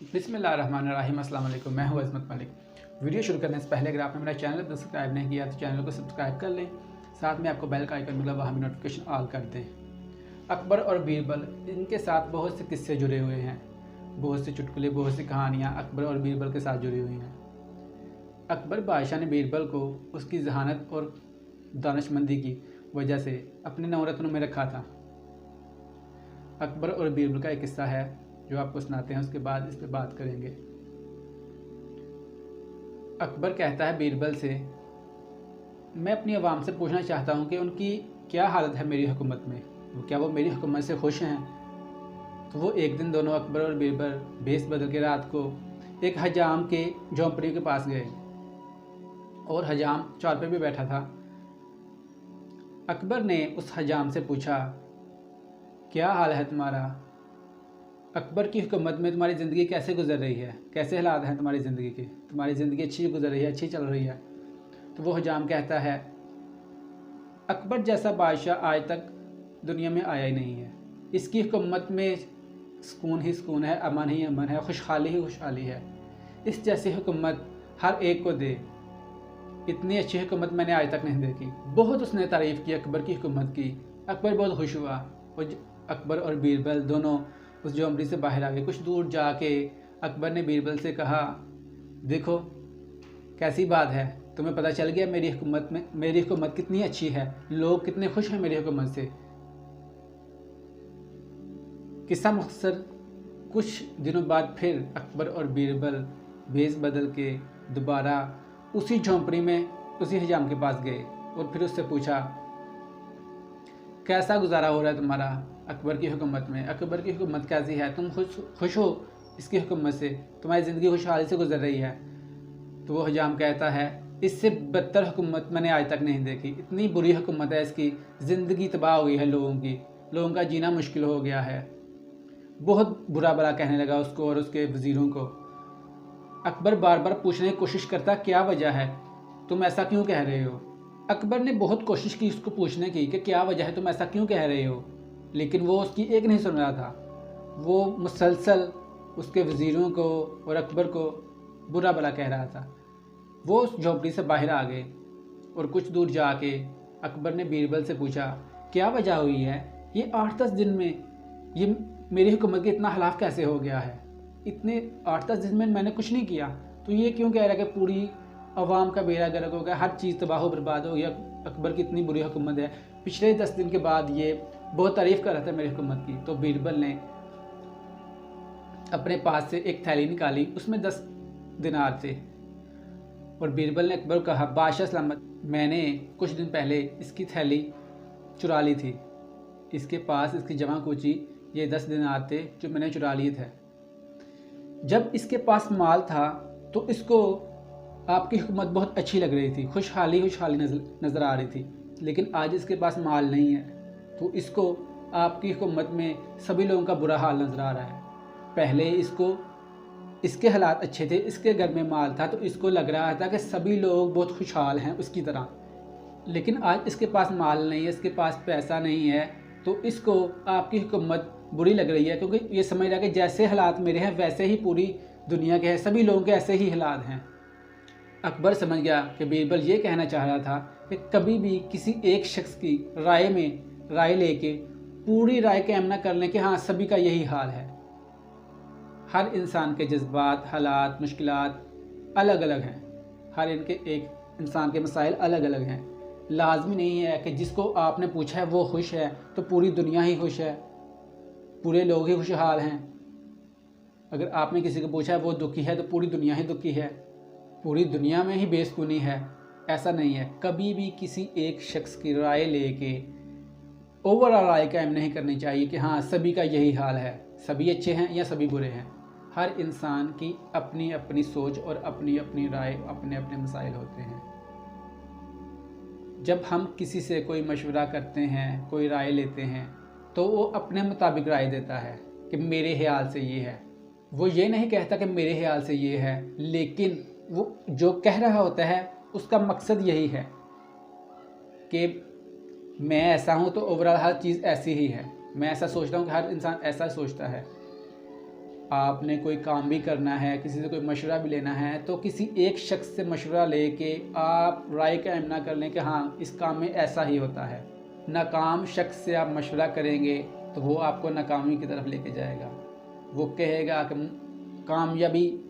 बिस्मिल्लाहिर्रहमानिर्रहीम। अस्सलाम वालेकुम। मैं हूं अज़मत मलिक। वीडियो शुरू करने से पहले अगर आपने मेरा चैनल सब्सक्राइब नहीं किया तो चैनल को सब्सक्राइब कर लें, साथ में आपको बेल का आइकन मिला वहाँ भी नोटिफिकेशन ऑल कर दें। अकबर और बीरबल, इनके साथ बहुत से किस्से जुड़े हुए हैं, बहुत से चुटकुले, बहुत सी कहानियाँ अकबर और बीरबल के साथ जुड़ी हुई हैं। अकबर बादशाह ने बीरबल को उसकी जहानत और दानिशमंदी की वजह से अपने नवरत्नों में रखा था। अकबर और बीरबल का एक किस्सा है जो आपको सुनाते हैं, उसके बाद इस पर बात करेंगे। अकबर कहता है बीरबल से, मैं अपनी आवाम से पूछना चाहता हूँ कि उनकी क्या हालत है मेरी हुकूमत में, क्या वो मेरी हुकूमत से खुश हैं। तो वो एक दिन दोनों अकबर और बीरबल भेस बदल के रात को एक हजाम के झोंपड़ी के पास गए और हजाम चार पे भी बैठा था। अकबर ने उस हजाम से पूछा, क्या हाल है तुम्हारा? अकबर की हुकूमत में तुम्हारी ज़िंदगी कैसे गुजर रही है, कैसे हालात हैं तुम्हारी ज़िंदगी के? तुम्हारी ज़िंदगी अच्छी गुजर रही है, अच्छी चल रही है? तो वो हजाम कहता है, अकबर जैसा बादशाह आज तक दुनिया में आया ही नहीं है। इसकी हुकूमत में सुकून ही सुकून है, अमन ही अमन है, खुशहाली ही खुशहाली है। इस जैसी हुकूमत हर एक को दे। इतनी अच्छी हुकूमत मैंने आज तक नहीं देखी। बहुत उसने तारीफ़ की अकबर की हुकूमत की। अकबर बहुत खुश हुआ। अकबर और बीरबल दोनों उस झोंपड़ी से बाहर आ गए। कुछ दूर जाके अकबर ने बीरबल से कहा, देखो कैसी बात है, तुम्हें पता चल गया मेरी हुकूमत कितनी अच्छी है, लोग कितने खुश हैं मेरी हुकूमत से। किस्सा मुख्तसर, कुछ दिनों बाद फिर अकबर और बीरबल भेस बदल के दोबारा उसी झोंपड़ी में उसी हजाम के पास गए और फिर उससे पूछा, कैसा गुजारा हो रहा है तुम्हारा अकबर की हुकूमत में? अकबर की हुकूमत कैसी है? तुम खुश हो इसकी हुकूमत से? तुम्हारी ज़िंदगी खुशहाली से गुजर रही है? तो वो हजाम कहता है, इससे बदतर हुकूमत मैंने आज तक नहीं देखी। इतनी बुरी हुकूमत है इसकी, ज़िंदगी तबाह हो गई है लोगों की, लोगों का जीना मुश्किल हो गया है। बहुत बुरा भला कहने लगा उसको और उसके वज़ीरों को। अकबर बार बार पूछने की कोशिश करता, क्या वजह है, तुम ऐसा क्यों कह रहे हो? अकबर ने बहुत कोशिश की उसको पूछने की कि क्या वजह है, तुम ऐसा क्यों कह रहे हो, लेकिन वो उसकी एक नहीं सुन रहा था। वो मुसलसल उसके वज़ीरों को और अकबर को बुरा भला कह रहा था। वो उस झोंपड़ी से बाहर आ गए और कुछ दूर जाके अकबर ने बीरबल से पूछा, क्या वजह हुई है, ये 8-10 दिन में ये मेरी हुकूमत के इतना हलाफ कैसे हो गया है? इतने 8-10 दिन में मैंने कुछ नहीं किया, तो ये क्यों कह रहा है कि पूरी अवाम का बेड़ा गर्क हो गया, हर चीज़ तबाह बर्बाद हो गया, अकबर की इतनी बुरी हुकूमत है। पिछले 10 दिन के बाद ये बहुत तारीफ़ कर रहा था मेरी हुकूमत की। तो बीरबल ने अपने पास से एक थैली निकाली, उसमें 10 दिनार थे और बीरबल ने अकबर को कहा, बादशाह सलामत, मैंने कुछ दिन पहले इसकी थैली चुरा ली थी। इसके पास इसकी जमा पूंजी ये 10 दिनार थे जो मैंने चुरा लिए थे। जब इसके पास माल था तो इसको आपकी हुकूमत बहुत अच्छी लग रही थी, खुशहाली खुशहाली नज़र आ रही थी, लेकिन आज इसके पास माल नहीं है तो इसको आपकी हुकूमत में सभी लोगों का बुरा हाल नज़र आ रहा है। पहले इसके हालात अच्छे थे, इसके घर में माल था तो इसको लग रहा था कि सभी लोग बहुत खुशहाल हैं उसकी तरह, लेकिन आज इसके पास माल नहीं है, इसके पास पैसा नहीं है, तो इसको आपकी हुकूमत बुरी लग रही है, क्योंकि ये समझ रहा है कि जैसे हालात मेरे हैं वैसे ही पूरी दुनिया के हैं, सभी लोगों के ऐसे ही हालात हैं। अकबर समझ गया कि बीरबल ये कहना चाह रहा था कि कभी भी किसी एक शख्स की राय लेके पूरी राय कायम ना कर लें कि हाँ सभी का यही हाल है। हर इंसान के जज्बात, हालात, मुश्किलात अलग अलग हैं। हर एक इंसान के मसाइल अलग अलग हैं। लाजमी नहीं है कि जिसको आपने पूछा है वो खुश है तो पूरी दुनिया ही खुश है, पूरे लोग ही खुशहाल हैं। अगर आपने किसी को पूछा है वो दुखी है तो पूरी दुनिया ही दुखी है, पूरी दुनिया में ही बेसुकूनी है, ऐसा नहीं है। कभी भी किसी एक शख्स की राय लेके ओवरऑल राय कायम नहीं करनी चाहिए कि हाँ सभी का यही हाल है, सभी अच्छे हैं या सभी बुरे हैं। हर इंसान की अपनी अपनी सोच और अपनी अपनी राय, अपने अपने मसाइल होते हैं। जब हम किसी से कोई मशवरा करते हैं, कोई राय लेते हैं, तो वो अपने मुताबिक राय देता है कि मेरे ख्याल से ये है। वो ये नहीं कहता कि मेरे ख्याल से ये है, लेकिन वो जो कह रहा होता है उसका मकसद यही है कि मैं ऐसा हूँ तो ओवरऑल हर चीज़ ऐसी ही है। मैं ऐसा सोचता हूँ कि हर इंसान ऐसा सोचता है। आपने कोई काम भी करना है, किसी से कोई मशवरा भी लेना है, तो किसी एक शख्स से मशवरा लेके आप राय कायम ना कर लें कि हाँ इस काम में ऐसा ही होता है। नाकाम शख्स से आप मशवरा करेंगे तो वो आपको नाकामी की तरफ लेके जाएगा। वो कहेगा कि कामयाबी